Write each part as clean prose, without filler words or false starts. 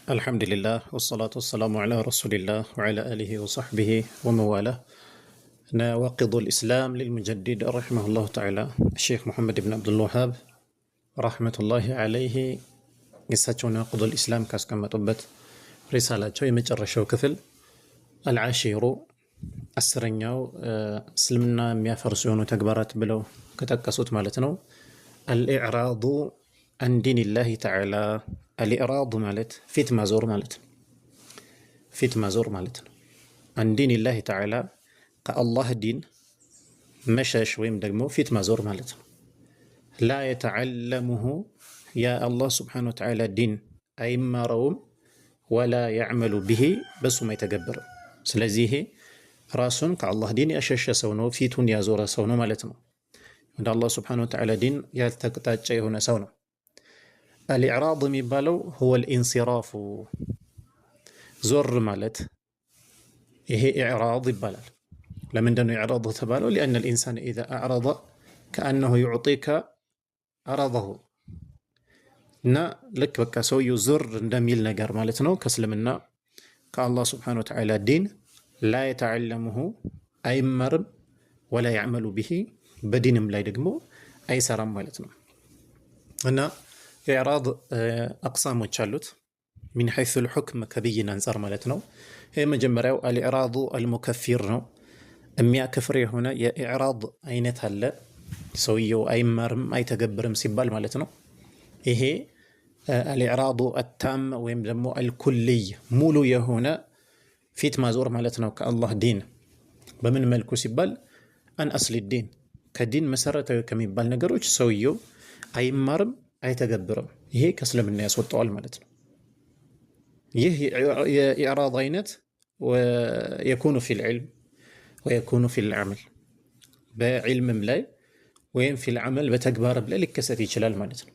الحمد لله والصلاة والسلام على رسول الله وعلى آله وصحبه وموالاه. نواقض الإسلام للمجدد رحمه الله تعالى الشيخ محمد بن عبد الوهاب رحمة الله عليه يساتشو نواقض الإسلام كما طبت رسالة شوي مجرشو كفل العاشر السرنيو سلمنا ميافرسون وتكبرات بلو كتكسوت مالتنو الإعراض عن دين الله تعالى. الإعراض مالت فيت مازور مالت عن دين الله تعالى كالله الدين مشاش ويم دقمو فيت مازور مالت لا يتعلمه يا الله سبحانه وتعالى الدين أي روم ولا يعمل به بس ما يتقبر سلزيه راسون كالله دين أشش سونو فيتون يازور سونو مالتنا عند الله سبحانه وتعالى دين يلتقطات شيء هنا سونو. الإعراض ميبالو هو الانصراف زر مالت إيه إعراض يبالال لمن دنو إعراض تبالو لأن الإنسان إذا أعرض كأنه يعطيك عرضه نا لك بكا سوي زر دميل نجار مالتنو كسلمنا كالله سبحانه وتعالى الدين لا يتعلمه أي مرم ولا يعمل به بدين ملاي دقمو أي سرام مالتنو أنا إعراض أقسام وتشالوت من حيث الحكم كبين أنصار مالتنا هي مجمرة الإعراض المكفر أميا كفري هنا يا إعراض أين تهلا سويو أي مرم أي تجبرم سبال مالتنا إيه الإعراض التام ويمدمو الكلي مولو يهونا فيت مازور مالتنا كالله دين بمن ملكو سبال أن أصل الدين كدين مسارة كميبال نجروش سويو أي مرم አይተገብርም ይሄ ከእስልምና ያስወጣዋል ማለት ነው። ይህ የኢዕራድ አይነት يكون في العلم ويكون في العمل በዕልምም ላይ ወይም في العمل በተግባርም ላይ ሊከሰት ይችላል ማለት ነው።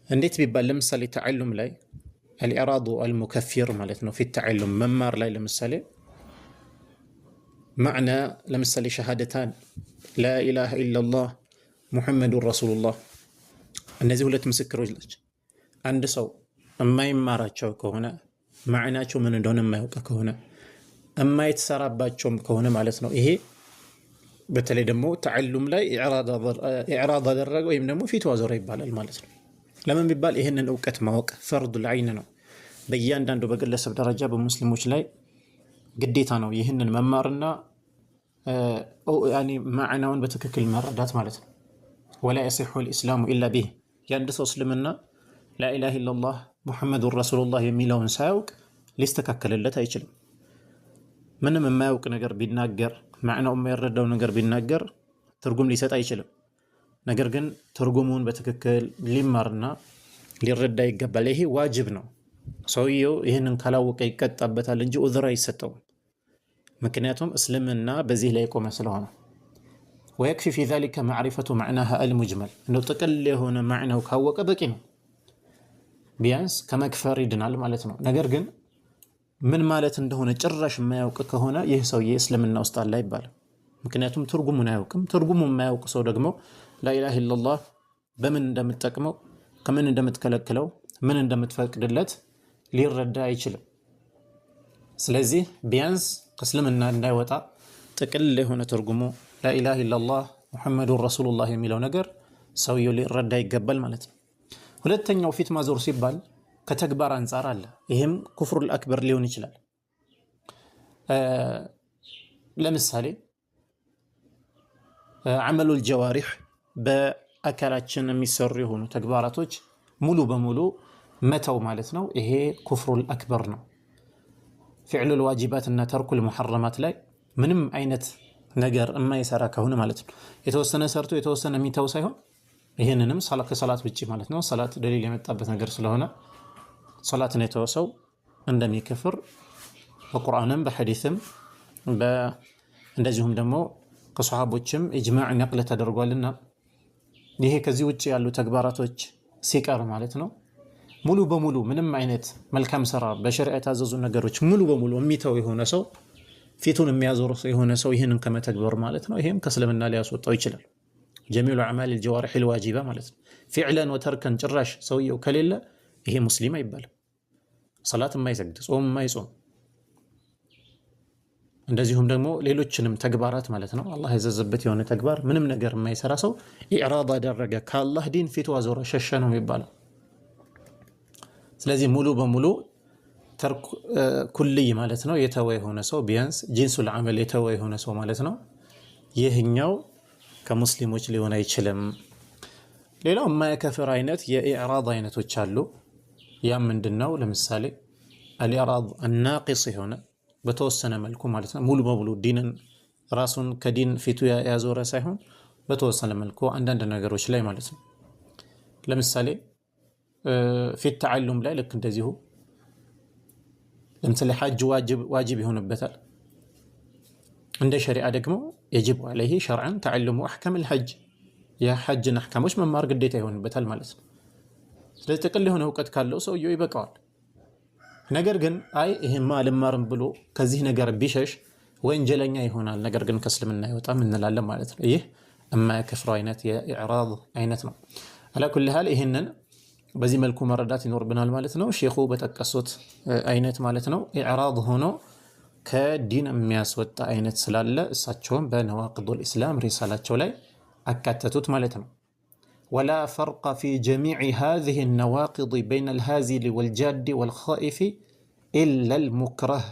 እንዴት ቢባል ለምሳሌ ተዓሉም ላይ الإعراض المكفر ማለት ነው። في التعلم መማር ላይ ለምሳሌ معنى ለምሳሌ ሸሃደታን لا إله إلا الله محمد رسول الله እነዚህ ሁለት ምስክሮች ናቸው። አንድ ሰው የማይማራቸው ከሆነ ማዕናቸው ምን እንደሆነ የማያውቅ ከሆነ የማይተሰራባቸውም ከሆነ ማለት ነው። ይሄ በተለይ ደግሞ ተዓሉም ላይ ኢዕራድ አደረገ ወይም ደግሞ ፊቱ አዞረ ይባላል ማለት ነው። ለምን ቢባል ይሄንን እውቀት ማወቅ ፈርዱል ዐይን ነው። በእያንዳንዱ በግለሰብ ደረጃ በሙስሊሞች ላይ ግዴታ ነው ይህንን መማርና ያኒ ማዕናውን በትክክል መረዳት ማለት ነው። ወላ የሲሑ ልእስላሙ ኢላ ቢህ የአንድ ሰው እስልምና ላኢላሃ ኢለላህ ሙሐመዱን ረሱሉላህ የሚለውን ሳያውቅ ሊስተካከልለት አይችልም። ምንም የማያውቅ ነገር ቢናገር ማዕናው የማይረዳው ነገር ቢናገር ትርጉም ሊሰጥ አይችልም። ነገር ግን ትርጉሙን በትክክል ሊማርና ሊረዳ ይገባል። ይሄ ዋጅብ ነው። ሰውየው ይህንን ካላወቀ ይቀጣበታል እንጂ ዑዝር አይሰጠውም። ምክንያቱም እስልምና በዚህ ላይ ቆመ ስለሆነ ويكفي في ذلك معرفة معناها المجمل إنه تقل هنا معناه كهوك بكينه بيانس كما كفار يدنال مالتنا نجرجن من مالت عنده هنا جرش ما يوقك هنا يهسوي يسلم الناس الله يبال ممكناتهم ترجمون يوكم ترجمون ما يوق صورجمو لا إله إلا الله بمن دم تكمو كمن دم تكلكلو من دم تفكر دلت ليرد يشيل سلزي بيانس قسلمنا الناوتا تقل هنا ترجمو لا إله إلا الله محمد رسول الله የሚለው ነገር ሰውየው ሊረዳ ይገባል ማለት ነው። ሁለተኛው ፊት ማዞር ሲባል ከተግባር አንፃር አለ። ይሄም ኩፍሩል አክበር ሊሆን ይችላል። ለምሳሌ አመሉል ጀዋሪህ በአካላችን የሚሰሩ የሆኑ ተግባራቶች ሙሉ በሙሉ መተው ማለት ነው። ይሄ ኩፍሩል አክበር ነው። ፊዕሉል ዋጂባት እና ተርኩል ሙሐረማት ላይ ምንም አይነት ነገር የማይሰራ ከሆነ ማለት ነው። የተወሰነ ሰርቶ የተወሰነ የሚተው ሳይሆን ይሄንንም ከሰላት ውጪ ማለት ነው። ሰላት ደሊል የመጣበት ነገር ስለሆነ ሰላትን የተወሰው እንደሚከፍር በቁርአንም በሐዲስም እንደዚሁም ደግሞ ከሷሃቦችም ኢጅማዕ ነቅል ተደርጓልና ይሄ ከዚህ ውጪ ያሉ ተግባራቶች ሲቀር ማለት ነው ሙሉ በሙሉ ምንም አይነት መልካም ስራ በሸሪዓ የታዘዙ ነገሮች ሙሉ በሙሉ የሚተው የሆነ ሰው ፊቱን የሚያዞር የሆነ ሰው ይህንን ከመተግበር ማለት ነው። ይሄም ከእስልምና ሊያስወጣው ይችላል። ጀሚዑ አዕማል الجوارح الواجبة ማለት ነው። ፊዕለን ወተርከን ጭራሽ ሰውየው ከሌለ ይሄ ሙስሊም አይባልም። ሰላት የማይሰግድ ጾም የማይጾም እንደዚሁም ደግሞ ሌሎችንም ተግባራት ማለት ነው አላህ ያዘዘበት የሆነ ተግባር ምንም ነገር የማይሰራ ሰው ኢዕራድ አደረገ፣ ከአላህ ዲን ፊቱ አዞረ፣ ሸሸ ነው የሚባለው። ስለዚህ ሙሉ በሙሉ ተርክ ኩልይ ማለት ነው የተወ የሆነ ሰው ቢያንስ ጂንሱል ዐመል የተወ የሆነ ሰው ማለት ነው ይህኛው ከሙስሊሞች ሊሆን አይችልም። ሌላው የማይከፍር አይነት የኢዕራድ አይነቶች አሉ። ያም ምንድነው? ለምሳሌ አልኢዕራድ አናቂስ የሆነ በተወሰነ መልኩ ማለት ነው ሙሉ በሙሉ ዲንን ራሱን ከዲን ፊቱ ያዞረ ሳይሆን በተወሰነ መልኩ አንዳንድ ነገሮች ላይ ማለት ነው። ለምሳሌ ፊት ተዓሉም ላይ ልክ እንደዚሁ ለምሳሌ ሐጅ ዋጅብ ይሆንበታል። እንደ ሸሪዓ ደግሞ የጅብ ዐለይሂ ሸርዐን ተዓሉሙ አሕካም አልሐጅ የሐጅን አሕካሞች መማር ግዴታ ይሆንበታል ማለት ነው። ስለዚህ ጥቅል የሆነ እውቀት ካለው ሰውየው ይበቃዋል። ነገር ግን አይ ይሄማ አልማርም ብሎ ከዚህ ነገር ቢሸሽ ወንጀለኛ ይሆናል፣ ነገር ግን ከእስልምና አይወጣም እንላለን ማለት ነው። ይህ የማይከፍረው አይነት የኢዕራድ አይነት ነው። አላ ኩሊ ሃል ይህንን በዚህ መልኩ መረዳት ይኖርብናል ማለት ነው። ሼኹ በጠቀሱት አይነት ማለት ነው ኢዕራድ ሆኖ ከዲን የሚያስወጣ አይነት ስላለ እሳቸውም በነዋቂዱል ኢስላም ሪሳላቸው ላይ አካተቱት ማለት ነው። ወላ ፈርቀ ፊ ጀሚዕ ሃዚሂ ነዋቂድ በይነ አልሃዚሊ ወልጃዲ ወልኻኢፊ ኢለል ሙክረህ።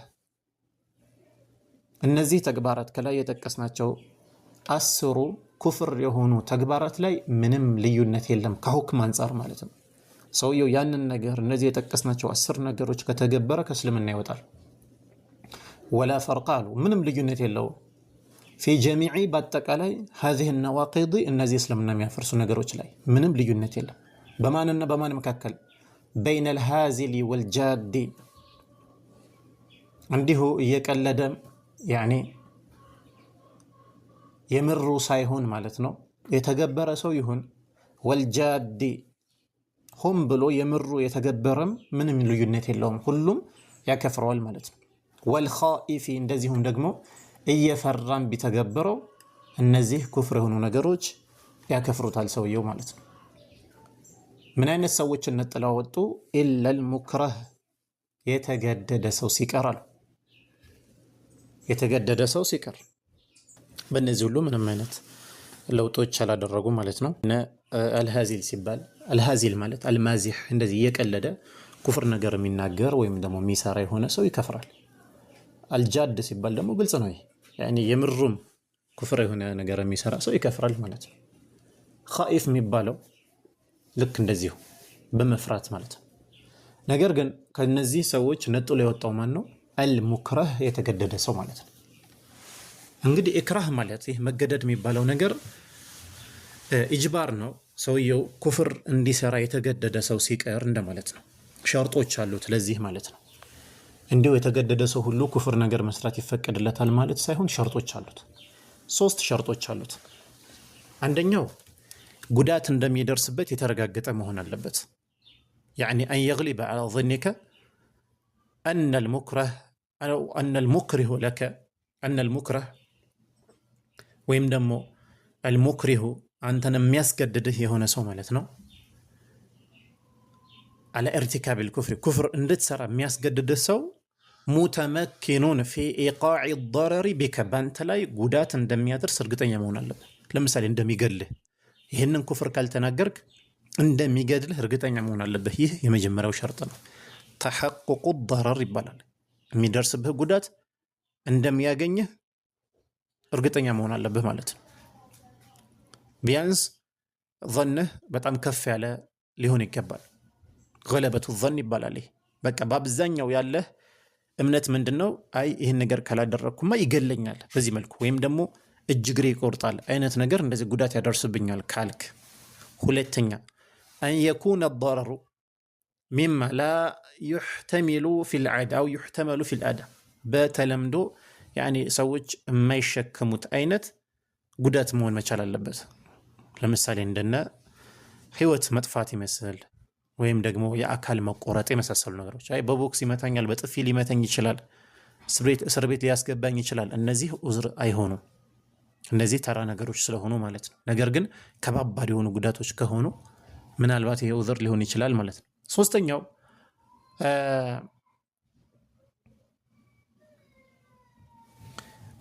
እነዚህ ተግባራት ከላይ የጠቀስናቸው 10 ኩፍር የሆኑ ተግባራት ላይ ምንም ልዩነት የለም ከሁክም አንጻር ማለት ነው። ሰውየው ያንን ነገር እነዚህ የጠቀስናቸው 10 ነገሮች ከተገበረ ከእስልምና ይወጣል። ወላ ፈርቀ አሉ ምንም ልዩነት የለውም ፊ ጀሚዕ በአጠቃላይ ሃዚሂ ነዋቂድ እነዚህ እስልምና የሚያፈርሱ ነገሮች ላይ ምንም ልዩነት የለም። በማንና በማን መካከል? በይነ አልሃዚሊ ወልጃዲ እንዲሁ እየቀለደም ያኔ የምሩ ሳይሆን ማለት ነው የተገበረ ሰው ይሁን ወልጃዲ ሆም ብሎ የምሩ የተገበረም ምንም ልዩነት የለውም፣ ሁሉም ያከፍረዋል ማለት ነው። ወልኻኢፊ እንደዚሁም ደግሞ እየፈራም ቢተገበረው እነዚህ ኩፍር የሆኑ ነገሮች ያከፍሩታል ሰውየው ማለት ነው። ምን አይነት ሰዎችን ነጥለው ወጡ? ኢለል ሙክረህ የተገደደ ሰው ሲቀር አሉ። የተገደደ ሰው ሲቀር በእነዚህ ሁሉ ምንም አይነት ለውጦች አላደረጉ ማለት ነው። አልሃዚል ሲባል አልሃዚል ማለት አልማዚህ እንደዚህ እየቀለደ ኩፍር ነገር የሚናገር ወይም ደግሞ የሚሰራ የሆነ ሰው ይከፍራል። አልጃድ ሲባል ደግሞ ግልጽ ነው፣ ያኔ የምሩም ኩፍር የሆነ ነገር የሚሰራ ሰው ይከፍራል ማለት ነው። ኻኢፍ የሚባለው ልክ እንደዚሁ በመፍራት ማለት ነው። ነገር ግን ከነዚህ ሰዎች ነጥሎ የወጣው ማን ነው? አልሙክረህ የተገደደ ሰው ማለት ነው። እንግዲህ ኢክራህ ማለት ይህ መገደድ የሚባለው ነገር ኢጅባር ነው። ሰውየው ኩፍር እንዲሰራ የተገደደ ሰው ሲቀር እንደማለት ነው። ሸርጦች አሉት ለዚህ ማለት ነው። እንዲሁ የተገደደ ሰው ሁሉ ኩፍር ነገር መስራት ይፈቀድለታል ማለት ሳይሆን ሸርጦች አሉት። 3 ሸርጦች አሉት። አንደኛው ጉዳት እንደሚደርስበት የተረጋገጠ መሆን አለበት። ያኒ አን የግሊበ ዐላ ظንከ አነ አልሙክሪሁ ለከ አነ አልሙክረህ ወይም ደግሞ አልሙክሪሁ አንተን የሚያስገድድህ የሆነ ሰው ማለት ነው። አለ ኢርቲካብል ኩፍሪ ኩፍር እንድትሰራ የሚያስገድድህ ሰው ሙተመኪኑን ፊ ኢቃዕ ضረሪ ቢከ ባንተ ላይ ጉዳት እንደሚያደርስ እርግጠኛ መሆን አለበት። ለምሳሌ እንደሚገድልህ ይህንን ኩፍር ካልተናገርክ እንደሚገድልህ እርግጠኛ መሆን አለበት። ይህ የመጀመሪያው ሸርጥ ነው። ተሐቁቁ ضረር ይባላል። የሚደርስብህ ጉዳት እንደሚያገኝህ እርግጠኛ መሆን አለብህ ማለት ነው። ቢያንስ ظንህ በጣም ከፍ ያለ ሊሆን ይገባል። ገለበቱ ظን ይባላል። በቃ በአብዛኛው ያለህ እምነት ምንድነው? አይ ይህን ነገር ካላደረግኩማ ይገለኛል በዚህ መልኩ ወይም ደግሞ እጅ እግሬ ይቆርጣል አይነት ነገር እንደዚህ ጉዳት ያደርስብኛል ካልክ። ሁለተኛ አን የኩነ ضረሩ ሚማ ላ ዩሕተሚሉ ፊል ዐዳ አው ዩሕተመሉ ፊል ዐዳ በተለምዶ ያኒ ሰዎች የማይሸከሙት አይነት ጉዳት መሆን መቻል አለበት። ለምሳሌ እንደነ ህይወት መጥፋት ይመስል ወይም ደግሞ የአካል መቆረጥ የመሳሰሉ ነገሮች። አይ በቦክስ ይመታኛል፣ በጥፊ ሊመታኝ ይችላል፣ እስር ቤት ሊያስገባኝ ይችላል። እነዚህ ዑዝር አይሆኑም። እነዚህ ተራ ነገሮች ስለሆኑ ማለት ነው። ነገር ግን ከባባድ የሆኑ ጉዳቶች ከሆኑ ምናልባት ይሄ ዑዝር ሊሆን ይችላል ማለት ነው። ሶስተኛው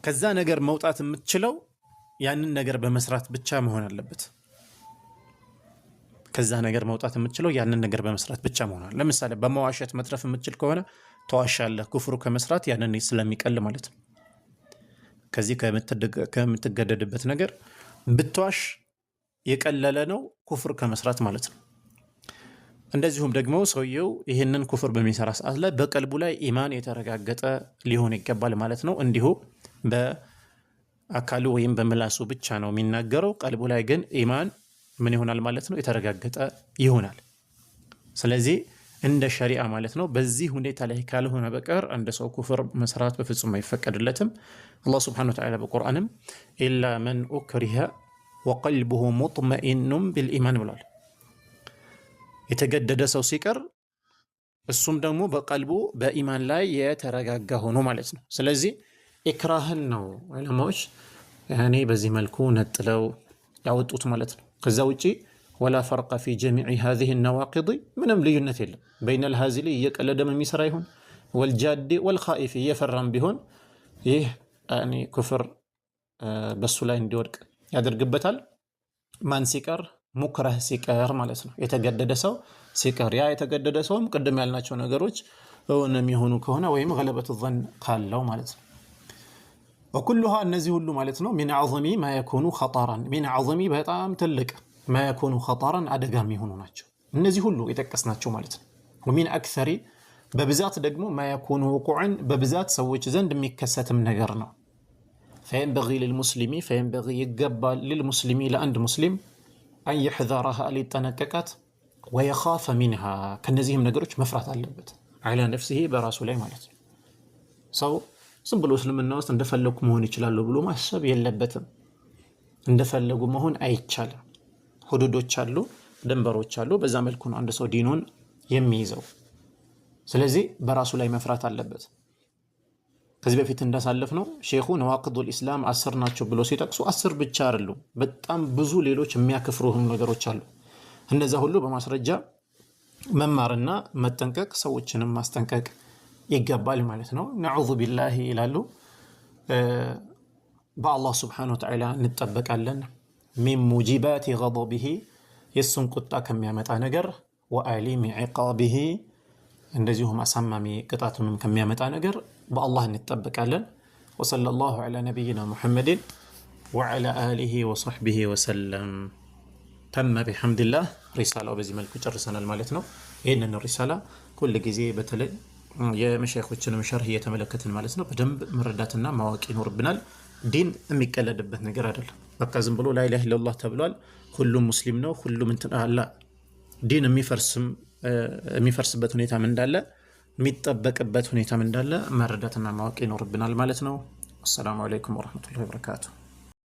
ከዛ ነገር መውጣት የምትችለው ያንን ነገር በመስራት ብቻ መሆን አለበት። ከዛ ነገር መውጣት የምትችለው ያንን ነገር በመስራት ብቻ መሆን አለ። ለምሳሌ በመዋሸት መትረፍ የምትችል ከሆነ ተዋሻለህ፣ ኩፍሩ ከመስራት ያንን ስለሚቀል ማለት ነው። ከዚህ ከምትገደድበት ነገር ብትዋሽ የቀለለ ነው ኩፍር ከመስራት ማለት ነው። እንደዚሁም ደግሞ ሰውየው ይህንን ኩፍር በሚሰራ ሰዓት ላይ በቀልቡ ላይ ኢማን የተረጋገጠ ሊሆን ይገባል ማለት ነው። እንዲሁ በአካሉ ወይም በምላሱ ብቻ ነው የሚናገረው፣ ቀልቡ ላይ ግን ኢማን ምን ይሆናል ማለት ነው? የተረጋገጠ ይሆናል። ስለዚህ እንደ ሸሪዓ ማለት ነው በዚህ ሁኔታ ላይ ካልሆነ በቀር አንድ ሰው ኩፍር መስራት በፍጹም አይፈቀድለትም። አላህ ሱብሓነሁ ወተዓላ በቁርአንም ኢላ መን ኡክሪሀ ወቀልቡሁ ሙጥመኢኑን ቢልኢማን ብሏል። የተገደደ ሰው ሲቀር እሱም ደግሞ በቀልቡ በኢማን ላይ የተረጋጋ ሆኖ ማለት ነው። ስለዚህ ኢክራህን ነው ዑለማዎች ያኔ በዚህ መልኩ ነጥለው ያወጡት ማለት ነው። ከዛ ውጪ ወላ ፈርቀ ፊ ጀሚዕ ሃዚሂ ነዋቂድ ምንም ልዩነት የለም። በይነል ሃዚሊ እየቀለደም የሚሰራ ይሁን ወልጃዲ ወልኻኢፍ እየፈራም ቢሆን ይህ ኩፍር በሱ ላይ እንዲወድቅ ያደርግበታል። ማን ሲቀር? ሙክረህ ሲቀር ማለት ነው። የተገደደ ሰው ሲቀር፣ ያ የተገደደ ሰውም ቅድም ያልናቸው ነገሮች እውን የሚሆኑ ከሆነ ወይም ገለበቱ ዘን ካለው ማለት ነው። ወኩሉሃ እነዚህ ሁሉ ማለት ነው ሚን ዐዘሚ ማ የኩኑ ኸጠራን፣ ሚን ዐዘሚ በጣም ትልቅ ማ የኩኑ ኸጠራን አደጋ የሚሆኑ ናቸው እነዚህ ሁሉ የጠቀስናቸው ማለት ነው። ወሚን አክሰሪ በብዛት ደግሞ ማ የኩኑ ውቁዕን በብዛት ሰዎች ዘንድ የሚከሰትም ነገር ነው። ፈየንበጊ ልልሙስሊሚ ፈየንበጊ ይገባል ልልሙስሊሚ ለአንድ ሙስሊም አን የሕዘረሃ ሊጠነቀቃት ወየኻፈ ሚንሃ ከነዚህም ነገሮች መፍራት አለበት። ዐላ ነፍሲሂ በራሱ ላይ ማለት ነው። ሰው ዝም ብሎ እስልምና ውስጥ እንደፈለጉ መሆን ይችላሉ ብሎ ማሰብ የለበትም። እንደፈለጉ መሆን አይቻልም። ሁዱዶች አሉ፣ ድንበሮች አሉ። በዛ መልኩ ነው አንድ ሰው ዲኑን የሚይዘው። ስለዚህ በራሱ ላይ መፍራት አለበት። ከዚህ በፊት እንዳሳለፍ ነው ሼኹ ነዋቂዱል ኢስላም 10 ናቸው ብሎ ሲጠቅሱ 10 ብቻ አይደሉም፣ በጣም ብዙ ሌሎች የሚያከፍሩ ነገሮች አሉ። እነዛ ሁሉ በማስረጃ መማርና መጠንቀቅ፣ ሰዎችንም ማስጠንቀቅ ይገባል ማለት ነው። ነዑዙ ቢላሂ ይላሉ። በአላህ ስብሓነሁ ወተዓላ እንጠበቃለን። ሚን ሙጂባቲ ገضቢሂ የእሱን ቁጣ ከሚያመጣ ነገር፣ ወአሊሚ ዒቃቢሂ እንደዚሁም አሳማሚ ቅጣቱንም ከሚያመጣ ነገር በአላህ እንጠበቃለን። ወሰለላሁ ዐላ ነቢይና ሙሐመድን ወዐላ አሊሂ ወሰሕቢሂ ወሰለም። ተመ ቢሐምድላህ። ሪሳላው በዚህ መልኩ ጨርሰናል ማለት ነው። ይህንን ሪሳላ ሁል ጊዜ በተለይ የመሻይኾችንም ሸርህ እየተመለከትን ማለት ነው በደንብ መረዳትና ማወቅ ይኖርብናል። ዲን የሚቀለድበት ነገር አይደለም። በቃ ዝም ብሎ ላ ኢላሃ ኢለላህ ተብሏል ሁሉም ሙስሊም ነው ሁሉም እንትን አላ ዲን የሚፈርስበት ሁኔታም እንዳለ የሚጠበቅበት ሁኔታም እንዳለ መረዳትና ማወቅ ይኖርብናል ማለት ነው። አሰላሙ አለይኩም ወረሕመቱላሂ ወበረካቱሁ።